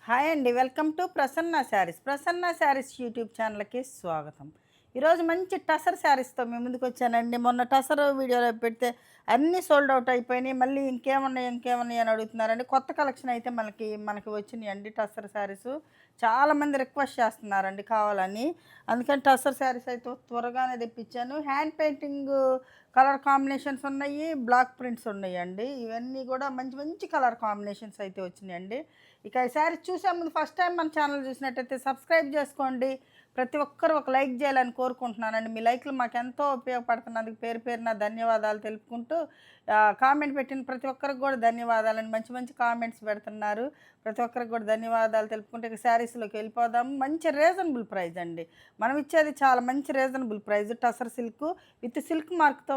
Hi అండి. Welcome to Prasanna saris. Prasanna saris YouTube ఛానల్‌కి స్వాగతం. ఈరోజు మంచి టసర్ శారీస్‌తో మీ ముందుకొచ్చానండి. మొన్న టసర్ వీడియోలో పెడితే అన్నీ సోల్డ్ అవుట్ అయిపోయినాయి. మళ్ళీ ఇంకేమున్నాయి, ఇంకేమున్నాయి అని అడుగుతున్నారండి. కొత్త కలెక్షన్ అయితే మనకి వచ్చినాయండి టసర్ శారీసు. చాలామంది రిక్వెస్ట్ చేస్తున్నారండి కావాలని. అందుకని టసర్ శారీస్ అయితే త్వరగానే తెప్పించాను. హ్యాండ్ పెయింటింగ్ కలర్ కాంబినేషన్స్ ఉన్నాయి. బ్లాక్ ప్రింట్స్ ఉన్నాయండి. ఇవన్నీ కూడా మంచి మంచి కలర్ కాంబినేషన్స్ అయితే వచ్చినాయండి. ఇక ఈ శారీ చూసే ముందు ఫస్ట్ టైం మన ఛానల్ చూసినట్టయితే సబ్స్క్రైబ్ చేసుకోండి. ప్రతి ఒక్కరు ఒక లైక్ చేయాలని కోరుకుంటున్నానండి. మీ లైక్లు మాకు ఎంతో ఉపయోగపడుతున్నందుకు పేరు పేరున ధన్యవాదాలు తెలుపుకుంటూ కామెంట్ పెట్టిన ప్రతి ఒక్కరికి కూడా ధన్యవాదాలండి. మంచి మంచి కామెంట్స్ పెడుతున్నారు. ప్రతి ఒక్కరికి కూడా ధన్యవాదాలు తెలుపుకుంటే ఇక శారీస్లోకి వెళ్ళిపోదాం. మంచి రీజనబుల్ ప్రైస్ అండి. మనం ఇచ్చేది చాలా మంచి reasonable price. Tussar silk with silk మార్క్తో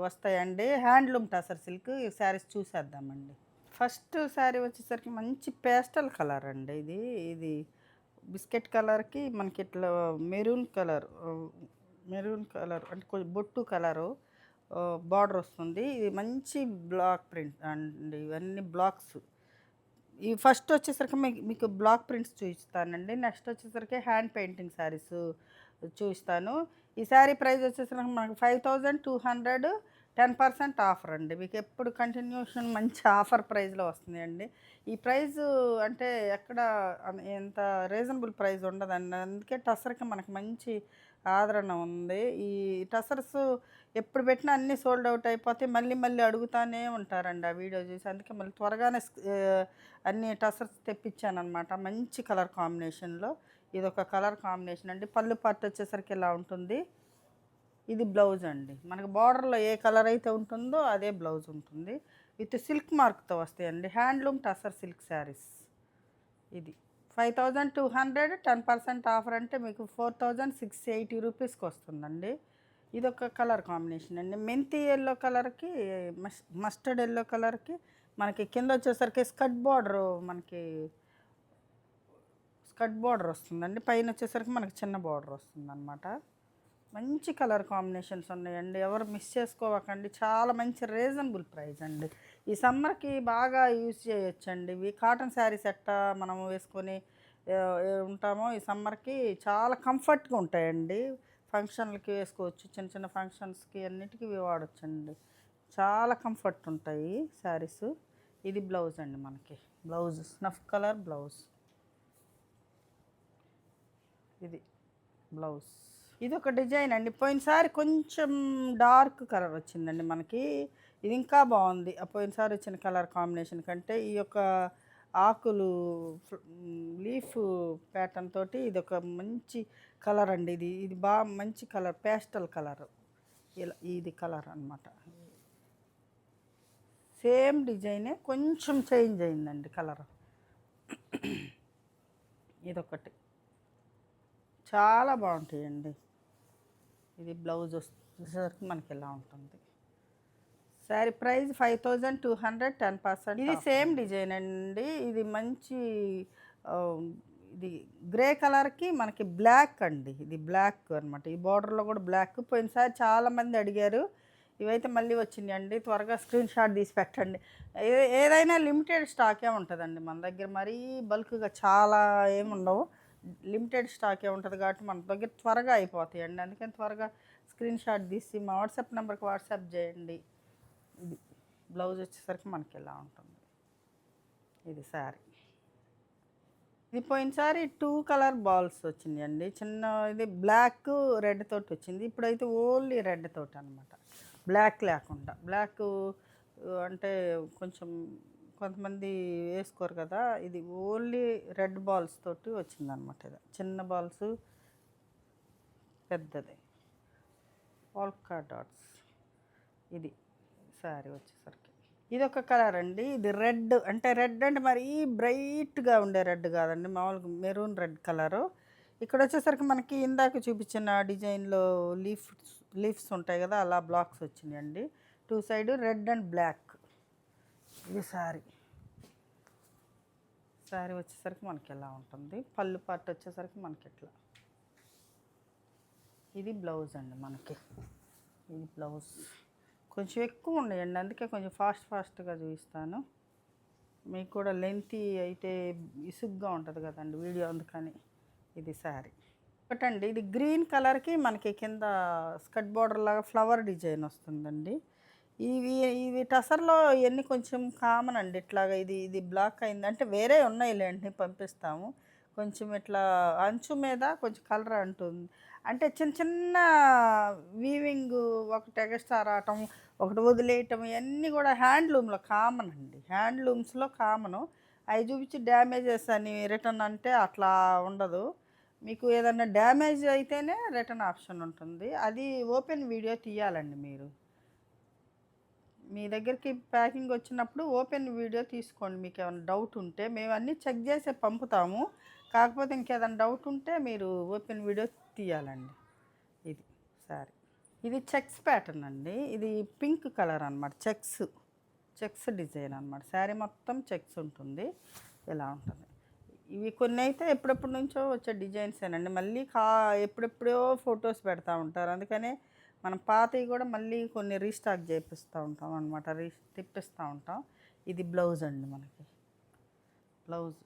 వస్తాయండి. Handloom tussar silk. ఈ శారీస్ చూసేద్దామండి. ఫస్ట్ శారీ వచ్చేసరికి మంచి పేస్టల్ కలర్ అండి. ఇది బిస్కెట్ కలర్కి మనకి ఇట్లా మెరూన్ కలర్ అంటే కొంచెం బొట్టు కలరు బార్డర్ వస్తుంది. ఇది మంచి బ్లాక్ ప్రింట్ అండి. ఇవన్నీ బ్లాక్స్. ఈ ఫస్ట్ వచ్చేసరికి మీకు బ్లాక్ ప్రింట్స్ చూపిస్తానండి. నెక్స్ట్ వచ్చేసరికి హ్యాండ్ పెయింటింగ్ శారీస్ చూపిస్తాను. ఈ శారీ ప్రైస్ వచ్చేసరికి మనకు 5200, 10% ఆఫర్ అండి. మీకు ఎప్పుడు కంటిన్యూషన్ మంచి ఆఫర్ ప్రైస్లో వస్తున్నాయండి. ఈ ప్రైస్ అంటే ఎక్కడ ఎంత రీజనబుల్ ప్రైస్ ఉండదండి. అందుకే టసర్కి మనకు మంచి ఆదరణ ఉంది. ఈ టసర్స్ ఎప్పుడు పెట్టినా అన్నీ సోల్డ్ అవుట్ అయిపోతే మళ్ళీ మళ్ళీ అడుగుతానే ఉంటారండి ఆ వీడియో చూసి. అందుకే మళ్ళీ త్వరగానే అన్ని టసర్స్ తెప్పించానమాట మంచి కలర్ కాంబినేషన్లో. ఇదొక కలర్ కాంబినేషన్ అండి. పళ్ళు పార్ట్ వచ్చేసరికి ఇలా ఉంటుంది. ఇది బ్లౌజ్ అండి. మనకు బార్డర్లో ఏ కలర్ అయితే ఉంటుందో అదే బ్లౌజ్ ఉంటుంది. విత్ సిల్క్ మార్క్తో వస్తాయండి. Handloom tussar silk saris. ఇది 5200, 10% ఆఫర్ అంటే మీకు 4680 రూపీస్కి వస్తుందండి. ఇదొక కలర్ కాంబినేషన్ అండి. మెంతి ఎల్లో కలర్కి మస్టర్డ్ ఎల్లో కలర్కి మనకి కింద వచ్చేసరికి స్కర్ట్ బార్డర్ వస్తుందండి. పైన వచ్చేసరికి మనకి చిన్న బార్డర్ వస్తుందన్నమాట. మంచి కలర్ కాంబినేషన్స్ ఉన్నాయండి. ఎవరు మిస్ చేసుకోవకండి. చాలా మంచి రీజనబుల్ ప్రైస్ అండి. ఈ సమ్మర్కి బాగా యూజ్ చేయొచ్చండి. ఇవి కాటన్ శారీస్ ఎట్టా మనం వేసుకొని ఉంటామో ఈ సమ్మర్కి చాలా కంఫర్ట్గా ఉంటాయండి. ఫంక్షన్లకి వేసుకోవచ్చు. చిన్న చిన్న ఫంక్షన్స్కి అన్నిటికీ ఇవి వాడచ్చండి. చాలా కంఫర్ట్ ఉంటాయి శారీస్. ఇది బ్లౌజ్ అండి. మనకి బ్లౌజ్ స్నఫ్ కలర్ బ్లౌజ్. ఇది బ్లౌజ్. ఇది ఒక డిజైన్ అండి. పోయినసారి కొంచెం డార్క్ కలర్ వచ్చిందండి మనకి. ఇది ఇంకా బాగుంది. పోయినసారి వచ్చిన కలర్ కాంబినేషన్ కంటే ఈ యొక్క ఆకులు లీఫ్ ప్యాటర్న్ తోటి ఇది ఒక మంచి కలర్ అండి. ఇది ఇది బాగా మంచి కలర్, పేస్టల్ కలర్. ఇలా ఇది కలర్ అనమాట. సేమ్ డిజైనే కొంచెం చేంజ్ అయిందండి కలర్. ఇదొకటి చాలా బాగుంటాయండి. ఇది బ్లౌజ్ వచ్చేసరికి మనకి ఇలా ఉంటుంది. శారీ ప్రైస్ 5200, 10%. ఇది సేమ్ డిజైన్ అండి. ఇది మంచి ఇది గ్రే కలర్కి మనకి బ్లాక్ అండి. ఇది బ్లాక్ అనమాట. ఈ బార్డర్లో కూడా బ్లాక్. పోయినసారి చాలామంది అడిగారు. ఇవైతే మళ్ళీ వచ్చినాయండి. త్వరగా స్క్రీన్ షాట్ తీసి పెట్టండి. ఏదైనా లిమిటెడ్ స్టాకే ఉంటుందండి మన దగ్గర. మరీ బల్క్గా చాలా ఏముండవు. లిమిటెడ్ స్టాకే ఉంటుంది కాబట్టి మన దగ్గర త్వరగా అయిపోతాయండి. అందుకని త్వరగా స్క్రీన్ షాట్ తీసి మా వాట్సాప్ నెంబర్కి వాట్సాప్ చేయండి. ఇది బ్లౌజ్ వచ్చేసరికి మనకి ఇలా ఉంటుంది. ఇది శారీ. ఇది పోయినసారి 2 కలర్ బాల్స్ వచ్చినాయండి. చిన్న ఇది బ్లాక్ రెడ్ తోటి వచ్చింది. ఇప్పుడైతే ఓన్లీ రెడ్ తోటి అనమాట. బ్లాక్ లేకుండా. బ్లాక్ అంటే కొంచెం కొంతమంది వేసుకోరు కదా. ఇది ఓన్లీ రెడ్ బాల్స్ తోటి వచ్చిందనమాట. ఇది చిన్న బాల్స్, పెద్దది పోల్కా డాట్స్. ఇది శారీ వచ్చేసరికి ఇది ఒక కలర్ అండి. ఇది రెడ్ అంటే మరీ బ్రైట్గా ఉండే రెడ్ కాదండి. మామూలుగా మెరూన్ రెడ్ కలరు. ఇక్కడ వచ్చేసరికి మనకి ఇందాక చూపించిన డిజైన్లో లీఫ్స్ ఉంటాయి కదా, అలా బ్లాక్స్ వచ్చినాయండి. 2 సైడ్ రెడ్ అండ్ బ్లాక్. ఇది శారీ వచ్చేసరికి మనకి ఎలా ఉంటుంది. పళ్ళు పార్ట్ వచ్చేసరికి మనకి ఇట్లా. ఇది బ్లౌజ్ అండి మనకి. ఇది బ్లౌజ్ కొంచెం ఎక్కువ ఉన్నాయండి. అందుకే కొంచెం ఫాస్ట్గా చూపిస్తాను. మీకు కూడా లెంతీ అయితే ఇసుగ్గా ఉంటుంది కదండి వీడియో, అందుకని ఇది శారీ. ఒకటండి ఇది గ్రీన్ కలర్కి మనకి కింద స్కర్ట్ బార్డర్ లాగా ఫ్లవర్ డిజైన్ వస్తుందండి. ఇవి ఇవి టసర్లో ఇవన్నీ కొంచెం కామన్ అండి. ఇట్లాగా ఇది ఇది బ్లాక్ అయింది అంటే వేరే ఉన్నాయిలేండి, పంపిస్తాము. కొంచెం ఇట్లా అంచు మీద కొంచెం కలర్ అంటుంది అంటే చిన్న చిన్న వీవింగ్, ఒకటి ఎగస్ట్రా రావటం, ఒకటి వదిలేయటం, ఇవన్నీ కూడా హ్యాండ్లూమ్లో కామన్ అండి. హ్యాండ్లూమ్స్లో కామను. అవి చూపించి డ్యామేజెస్ అని రిటర్న్ అంటే అట్లా ఉండదు. మీకు ఏదన్నా డ్యామేజ్ అయితేనే రిటర్న్ ఆప్షన్ ఉంటుంది. అది ఓపెన్ వీడియో తీయాలండి మీరు. మీ దగ్గరికి ప్యాకింగ్ వచ్చినప్పుడు ఓపెన్ వీడియో తీసుకోండి. మీకు ఏమైనా డౌట్ ఉంటే మేము అన్నీ చెక్ చేసి పంపుతాము. కాకపోతే ఇంకేదైనా డౌట్ ఉంటే మీరు ఓపెన్ వీడియో తీయాలండి. ఇది సారీ. ఇది చెక్స్ ప్యాటర్న్ అండి. ఇది పింక్ కలర్ అనమాట. చెక్స్ డిజైన్ అనమాట. శారీ మొత్తం చెక్స్ ఉంటుంది. ఇలా ఉంటుంది. ఇవి కొన్ని అయితే ఎప్పుడెప్పటి నుంచో వచ్చే డిజైన్సేనండి. మళ్ళీ ఎప్పుడెప్పుడో ఫొటోస్ పెడతా ఉంటారు. అందుకనే మనం పాతవి కూడా మళ్ళీ కొన్ని రీస్టాక్ చేపిస్తూ ఉంటాం అనమాట. తిప్పిస్తూ ఉంటాం. ఇది బ్లౌజ్ అండి మనకి. బ్లౌజ్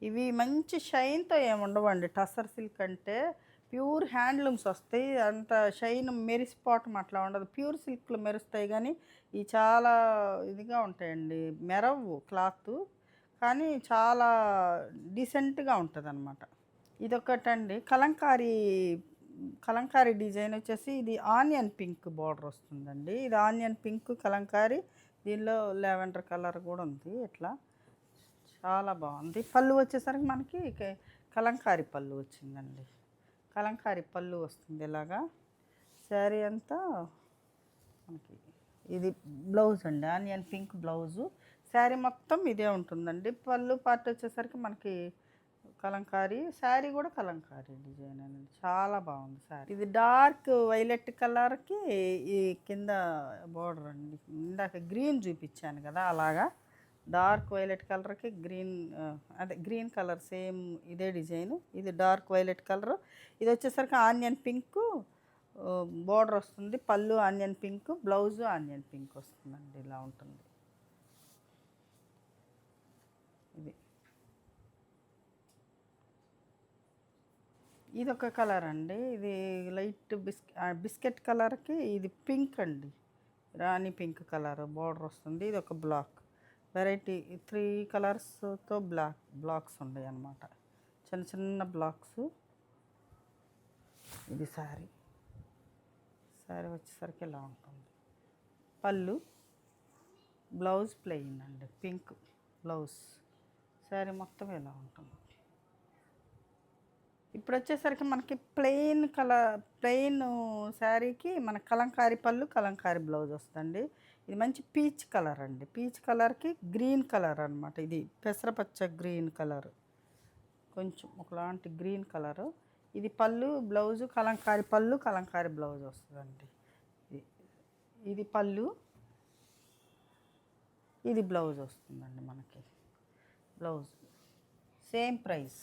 ఇవి మంచి షైన్తో ఏముండవండి. టసర్ సిల్క్ అంటే ప్యూర్ హ్యాండ్లూమ్స్ వస్తాయి. అంత షైన్ మెరిసిపోవటం అట్లా ఉండదు. ప్యూర్ సిల్క్లు మెరుస్తాయి కానీ ఇవి చాలా ఇదిగా ఉంటాయండి. మెరవు క్లాత్ కానీ చాలా డీసెంట్గా ఉంటుంది అనమాట. ఇదొకటండి కలంకారీ డిజైన్ వచ్చేసి ఇది ఆనియన్ పింక్ బార్డర్ వస్తుందండి. ఇది ఆనియన్ పింక్ కలంకారీ, దీనిలో లావెండర్ కలర్ కూడా ఉంది. ఇట్లా చాలా బాగుంది. పళ్ళు వచ్చేసరికి మనకి కలంకారీ పళ్ళు వచ్చిందండి. కలంకారీ పళ్ళు వస్తుంది ఇలాగా. శారీ అంతా మనకి ఇది బ్లౌజ్ అండి. Onion pink blouse. శారీ మొత్తం ఇదే ఉంటుందండి. పళ్ళు పార్ట్ వచ్చేసరికి మనకి కలంకారీ. శారీ కూడా కలంకారీ డిజైన్ అనేది చాలా బాగుంది శారీ. ఇది డార్క్ వైలెట్ కలర్కి ఈ కింద బోర్డర్ అండి. ఇందాక గ్రీన్ చూపించాను కదా, అలాగా డార్క్ వైలెట్ కలర్కి గ్రీన్ కలర్ సేమ్ ఇదే డిజైన్. ఇది డార్క్ వైలెట్ కలర్. ఇది వచ్చేసరికి ఆనియన్ పింక్ బోర్డర్ వస్తుంది. పళ్ళు onion pink, blouse onion pink వస్తుందండి. ఇలా ఉంటుంది. ఇది ఒక కలర్ అండి. ఇది లైట్ బిస్కెట్ కలర్కి ఇది పింక్ అండి. రాణి పింక్ కలర్ బార్డర్ వస్తుంది. ఇది ఒక బ్లాక్ వెరైటీ. 3 కలర్స్తో బ్లాక్స్ ఉన్నాయి అన్నమాట. చిన్న చిన్న బ్లాక్స్. ఇది శారీ వచ్చేసరికి ఇలా ఉంటుంది. పళ్ళు, బ్లౌజ్ ప్లెయిన్ అండి. Pink blouse. శారీ మొత్తం ఇలా ఉంటుంది. ఇప్పుడు వచ్చేసరికి మనకి ప్లెయిన్ శారీకి మన కలంకారీ పళ్ళు, కలంకారీ బ్లౌజ్ వస్తుంది. ఇది మంచి పీచ్ కలర్ అండి. పీచ్ కలర్కి గ్రీన్ కలర్ అనమాట. ఇది పెసరపచ్చ గ్రీన్ కలర్, కొంచెం ఒకలాంటి గ్రీన్ కలరు. ఇది పళ్ళు, బ్లౌజు కలంకారీ పళ్ళు, కలంకారీ బ్లౌజ్ వస్తుందండి. ఇది పళ్ళు, ఇది బ్లౌజ్ వస్తుందండి మనకి. Blouse same price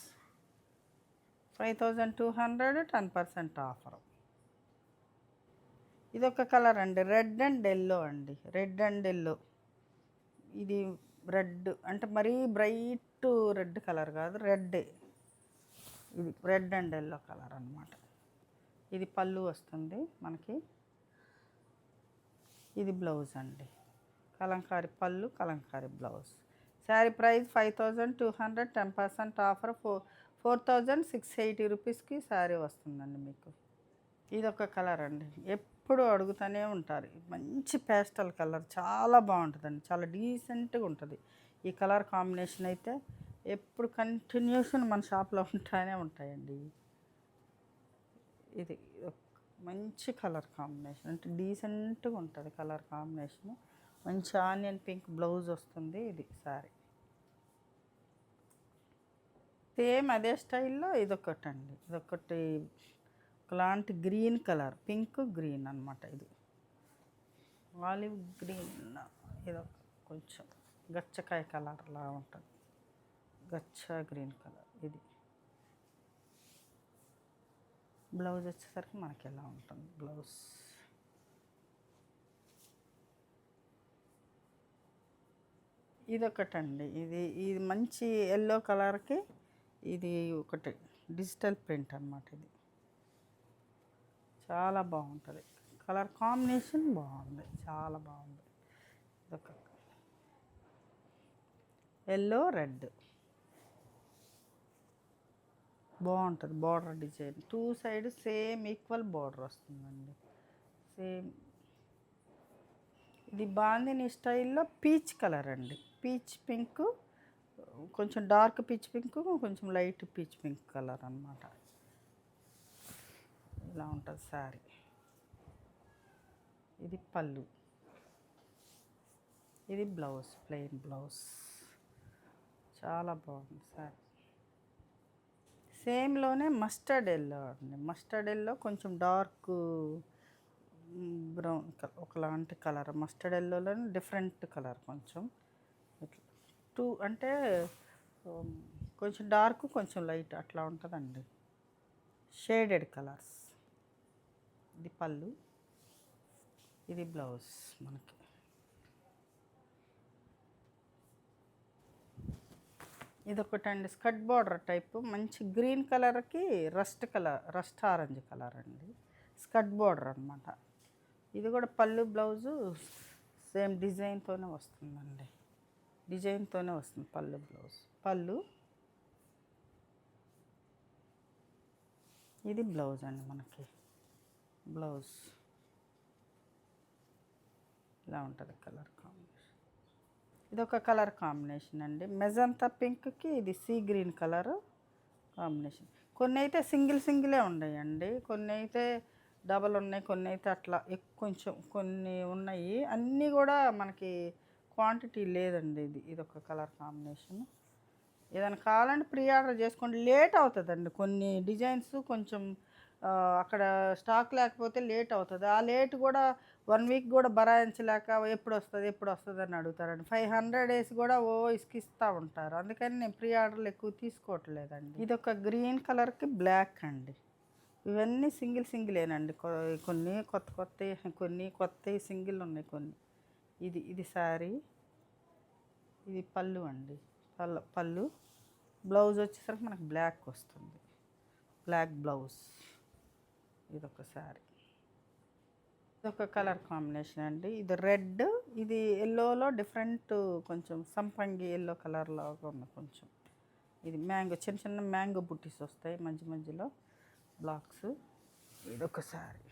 5200, 10% offer. ఇది ఒక కలర్ అండి. రెడ్ అండ్ ఎల్లో అండి. Red and yellow. ఇది రెడ్ అంటే మరీ బ్రైట్ రెడ్ కలర్ కాదు, రెడ్. ఇది రెడ్ అండ్ ఎల్లో కలర్ అనమాట. ఇది పళ్ళు వస్తుంది మనకి. ఇది బ్లౌజ్ అండి. కలంకారీ పళ్ళు, Kalamkari blouse. Sari price 5200, 10% offer 4680 రూపీస్కి శారీ వస్తుందండి మీకు. ఇది ఒక కలర్ అండి. ఎప్పుడు అడుగుతూనే ఉంటారు. మంచి పేస్టల్ కలర్, చాలా బాగుంటుందండి. చాలా డీసెంట్గా ఉంటుంది ఈ కలర్ కాంబినేషన్. అయితే ఎప్పుడు కంటిన్యూషన్ మన షాప్లో ఉంటూనే ఉంటాయండి. ఇది మంచి కలర్ కాంబినేషన్, అంటే డీసెంట్గా ఉంటుంది కలర్ కాంబినేషన్. మంచి ఆనియన్ పింక్ బ్లౌజ్ వస్తుంది. ఇది శారీ సేమ్ అదే స్టైల్లో. ఇదొకటి అండి. ఇదొకటి ఒకలాంటి గ్రీన్ కలర్, పింక్ గ్రీన్ అనమాట. ఇది ఆలివ్ గ్రీన్, ఇదొక కొంచెం గచ్చకాయ కలర్లా ఉంటుంది. గచ్చ గ్రీన్ కలర్. ఇది బ్లౌజ్ వచ్చేసరికి మనకి ఎలా ఉంటుంది. బ్లౌజ్ ఇదొకటండి. ఇది మంచి యెల్లో కలర్‌కి ఇది ఒకటి డిజిటల్ ప్రింట్ అనమాట ఇది. చాలా బాగుంటది. కలర్ కాంబినేషన్ బాగుంది. చాలా బాగుంది. ఇదొక యెల్లో, రెడ్ బాగుంటది. Border design 2 side same equal border వస్తుందండి. సేమ్ ఇది బాందిని స్టైల్‌లో పీచ్ కలర్ అండి. పీచ్ పింక్, కొంచెం డార్క్ పీచ్ పింక్, కొంచెం లైట్ పీచ్ పింక్ కలర్ అనమాట. ఇలా ఉంటుంది శారీ. ఇది పళ్ళు, ఇది బ్లౌజ్, ప్లెయిన్ బ్లౌజ్. చాలా బాగుంది శారీ. సేమ్లోనే మస్టర్డ్ ఎల్లో అండి. మస్టర్డ్ ఎల్లో కొంచెం డార్క్ బ్రౌన్ ఒకలాంటి కలర్. మస్టర్డ్ ఎల్లోలోనే డిఫరెంట్ కలర్ కొంచెం ఇట్లా 2 అంటే కొంచెం డార్క్ కొంచెం లైట్ అట్లా ఉంటుందండి. Shaded colours. ఇది పళ్ళు, ఇది బ్లౌజ్ మనకి. ఇదొకటండి స్కర్ట్ బార్డర్ టైపు మంచి గ్రీన్ కలర్కి రస్ట్ ఆరెంజ్ కలర్ అండి. స్కర్ట్ బార్డర్ అనమాట. ఇది కూడా పళ్ళు బ్లౌజు సేమ్ డిజైన్తోనే వస్తుందండి. డిజైన్తోనే వస్తుంది పళ్ళు బ్లౌజ్. పళ్ళు, ఇది బ్లౌజ్ అండి మనకి. బ్లౌజ్ ఇలా ఉంటుంది కలర్ కాంబినేషన్. ఇదొక కలర్ కాంబినేషన్ అండి. మెజంతా పింక్కి ఇది సీ గ్రీన్ కలర్ కాంబినేషన్. కొన్ని అయితే సింగిలే ఉన్నాయండి, కొన్ని అయితే డబల్ ఉన్నాయి, కొన్ని అయితే అట్లా కొంచెం కొన్ని ఉన్నాయి. అన్నీ కూడా మనకి క్వాంటిటీ లేదండి. ఇదొక కలర్ కాంబినేషన్. ఏదైనా కావాలంటే ప్రీ ఆర్డర్ చేసుకోండి. లేట్ అవుతుందండి కొన్ని డిజైన్స్ కొంచెం అక్కడ స్టాక్ లేకపోతే లేట్ అవుతుంది. ఆ లేట్ కూడా 1 వీక్ కూడా భరాయించలేక ఎప్పుడు వస్తుంది అని అడుగుతారండి. 500 డేస్ కూడా ఇసుకిస్తూ ఉంటారు. అందుకని నేను ప్రీ ఆర్డర్లు ఎక్కువ తీసుకోవట్లేదండి. ఇది ఒక గ్రీన్ కలర్కి బ్లాక్ అండి. ఇవన్నీ సింగిలేనండి. కొన్ని కొత్తవి సింగిల్ ఉన్నాయి కొన్ని. ఇది శారీ, ఇది పళ్ళు అండి. పళ్ళు బ్లౌజ్ వచ్చేసరికి మనకు బ్లాక్ వస్తుంది. Black blouse. ఇదొక శారీ. ఇదొక కలర్ కాంబినేషన్ అండి. ఇది రెడ్, ఇది ఎల్లోలో డిఫరెంట్ కొంచెం సంపంగి ఎల్లో కలర్ లాగా ఉంది కొంచెం. ఇది మ్యాంగో, చిన్న మ్యాంగో బుట్టీస్ వస్తాయి మధ్యలో బ్లాక్స్. ఇదొక శారీ.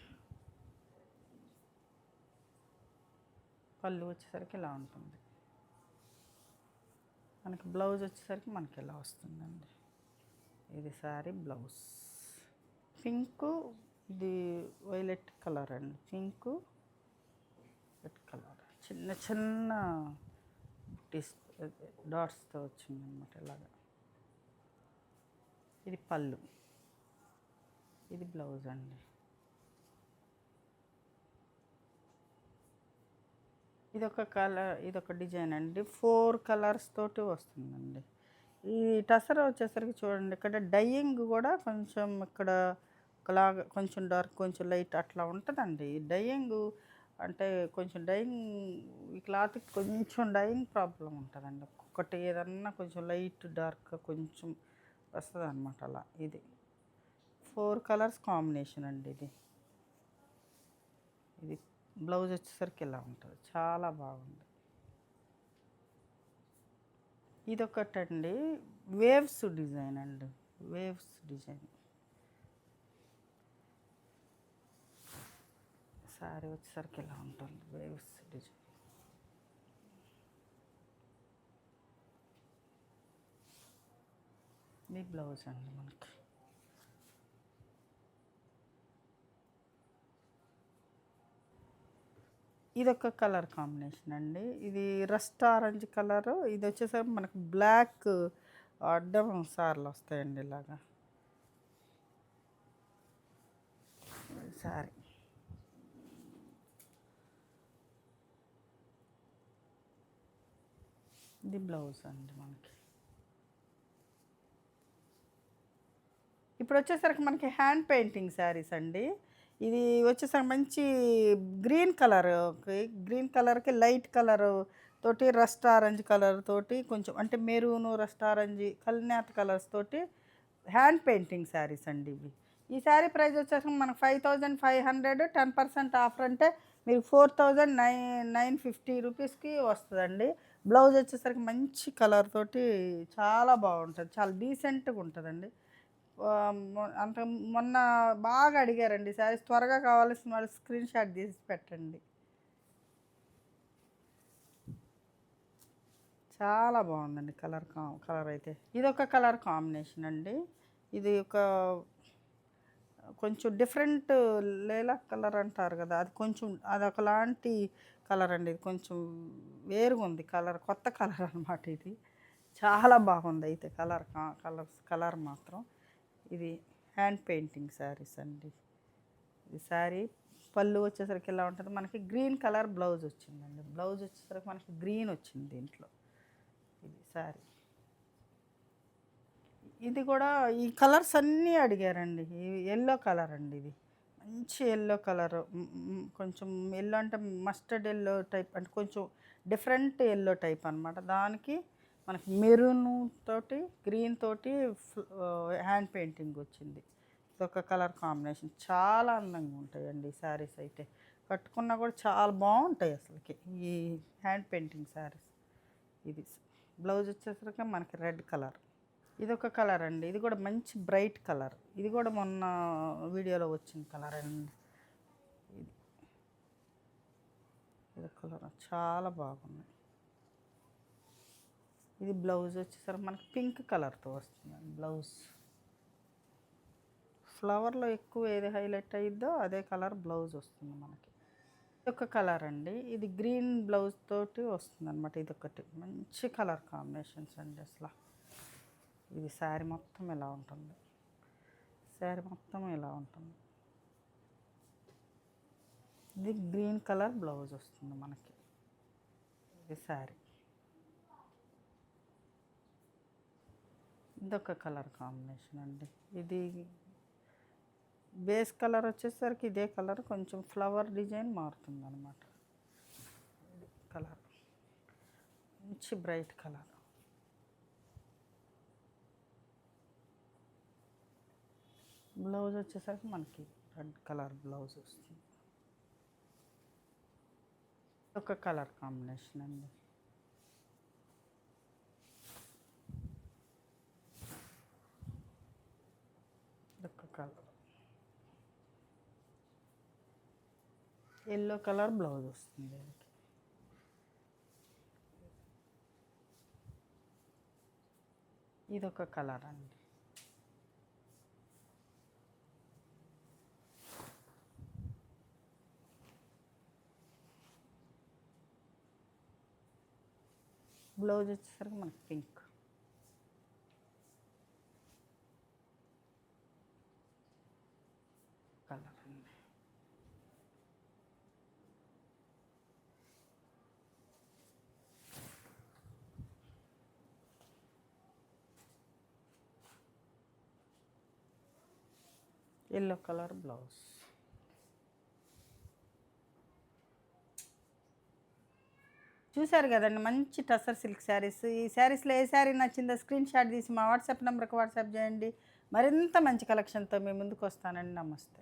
పళ్ళు వచ్చేసరికి ఇలా ఉంటుంది మనకి. బ్లౌజ్ వచ్చేసరికి మనకి ఇలా వస్తుందండి. ఇది శారీ బ్లౌజ్. పింకు, ఇది వైలెట్ కలర్ అండి. పింకు రెడ్ కలర్ చిన్న డాట్స్తో వచ్చింది అనమాట ఇలాగా. ఇది పళ్ళు, ఇది బ్లౌజ్ అండి. ఇదొక డిజైన్ అండి. 4 కలర్స్ తోటి వస్తుందండి. ఈ టసర్ వచ్చేసరికి చూడండి, ఇక్కడ డైయింగ్ కూడా కొంచెం ఇక్కడ ఒకలాగా కొంచెం డార్క్ కొంచెం లైట్ అట్లా ఉంటుందండి. డైయింగ్ అంటే కొంచెం డైయింగ్, ఈ క్లాత్కి కొంచెం డైయింగ్ ప్రాబ్లం ఉంటుందండి. ఒక్కొక్కటి ఏదన్నా కొంచెం లైట్ డార్క్ కొంచెం వస్తుంది అనమాట అలా. ఇది 4 కలర్స్ కాంబినేషన్ అండి. ఇది బ్లౌజ్ వచ్చేసరికి ఇలా ఉంటుంది. చాలా బాగుంది. ఇదొకటండి వేవ్స్ డిజైన్ అండి. వేవ్స్ డిజైన్ శారీ వచ్చేసరికి ఇలా ఉంటుంది. Waves design. ఇది బ్లౌజ్ అండి మనకి. ఇదొక కలర్ కాంబినేషన్ అండి. ఇది రస్ట్ ఆరెంజ్ కలరు. ఇది వచ్చేసరికి మనకు బ్లాక్ అడ్డం సార్లు వస్తాయండి ఇలాగా. సారీ. ఇది బ్లౌజ్ అండి మనకి. ఇప్పుడు వచ్చేసరికి మనకి హ్యాండ్ పెయింటింగ్ శారీస్ అండి. ఇది వచ్చేసరికి మంచి గ్రీన్ కలర్కి లైట్ కలరు తోటి రస్ట్ ఆరెంజ్ కలర్ తోటి కొంచెం అంటే మెరూను రస్ట్ ఆరెంజ్ కల్నేత కలర్స్ తోటి హ్యాండ్ పెయింటింగ్ శారీస్ అండి ఇవి. ఈ శారీ ప్రైస్ వచ్చేసరికి మనకు 5500, 10% ఆఫర్ అంటే మీకు 4950 రూపీస్కి వస్తుందండి. బ్లౌజ్ వచ్చేసరికి మంచి కలర్ తోటి చాలా బాగుంటుంది, చాలా డీసెంట్గా ఉంటుందండి. అంత మొన్న బాగా అడిగారండి శారీస్, త్వరగా కావాల్సిన వాళ్ళు స్క్రీన్ షాట్ తీసి పెట్టండి. చాలా బాగుందండి కలర్ అయితే. ఇదొక కలర్ కాంబినేషన్ అండి. ఇది ఒక కొంచెం డిఫరెంట్ లేలాక్ కలర్ అంటారు కదా, అది కొంచెం అదొకలాంటి కలర్ అండి. ఇది కొంచెం వేరుగా ఉంది కలర్, కొత్త కలర్ అనమాట ఇది. చాలా బాగుంది అయితే కలర్ మాత్రం. ఇది హ్యాండ్ పెయింటింగ్ శారీస్ అండి. ఈ శారీ పళ్ళు వచ్చేసరికి ఎలా ఉంటుంది, మనకి గ్రీన్ కలర్ బ్లౌజ్ వచ్చిందండి. బ్లౌజ్ వచ్చేసరికి మనకి గ్రీన్ వచ్చింది దీంట్లో. ఇది శారీ. ఇది కూడా ఈ కలర్స్ అన్నీ అడిగారండి. ఎల్లో కలర్ అండి, ఇది మంచి ఎల్లో కలర్. కొంచెం ఎల్లో అంటే మస్టర్డ్ ఎల్లో టైప్, అంటే కొంచెం డిఫరెంట్ ఎల్లో టైప్ అనమాట. దానికి మనకి మెరూన్ తోటి గ్రీన్ తోటి హ్యాండ్ పెయింటింగ్ వచ్చింది. ఇదొక కలర్ కాంబినేషన్. చాలా అందంగా ఉంటాయండి ఈ శారీస్ అయితే. కట్టుకున్నా కూడా చాలా బాగుంటాయి అసలుకి ఈ హ్యాండ్ పెయింటింగ్ శారీస్. ఇది బ్లౌజ్ వచ్చేసరికి మనకి రెడ్ కలర్. ఇదొక కలర్ అండి, ఇది కూడా మంచి బ్రైట్ కలర్. ఇది కూడా మొన్న వీడియోలో వచ్చిన కలర్ అండి. ఇది కలర్ చాలా బాగుంది. ఇది బ్లౌజ్ వచ్చేసరికి మనకి పింక్ కలర్తో వస్తుంది బ్లౌజ్. ఫ్లవర్లో ఎక్కువ ఏది హైలైట్ అయ్యిద్దో అదే కలర్ బ్లౌజ్ వస్తుంది మనకి. ఇదొక కలర్ అండి, ఇది గ్రీన్ బ్లౌజ్ తోటి వస్తుంది అనమాట. ఇదొకటి మంచి కలర్ కాంబినేషన్స్ అండి అసలు. ఇది శారీ మొత్తం ఇలా ఉంటుంది, శారీ మొత్తం ఇలా ఉంటుంది. ఇది గ్రీన్ కలర్ బ్లౌజ్ వస్తుంది మనకి. ఇది శారీ. ఇదొక కలర్ కాంబినేషన్ అండి. ఇది బేస్ కలర్ వచ్చేసరికి ఇదే కలర్, కొంచెం ఫ్లవర్ డిజైన్ మారుతుంది అనమాట. కలర్ మంచి బ్రైట్ కలర్. బ్లౌజ్ వచ్చేసరికి మనకి రెడ్ కలర్ బ్లౌజ్ వస్తుంది. ఒక కలర్ కాంబినేషన్ అండి. ఒక కలర్ ఎల్లో కలర్ బ్లౌజ్ వస్తుంది దీనికి. ఇదొక కలర్ అండి. బ్లౌజ్ వచ్చేసరికి మనకి పింక్ కలర్ అండి. Yellow colour blouse. చూశారు కదండి మంచి టసర్ సిల్క్ శారీస్. ఈ శారీస్లో ఏ శారీ నచ్చిందో స్క్రీన్ షాట్ తీసి మా వాట్సాప్ నెంబర్కి వాట్సాప్ చేయండి. మరింత మంచి కలెక్షన్తో మీ ముందుకు వస్తానండి. నమస్తే.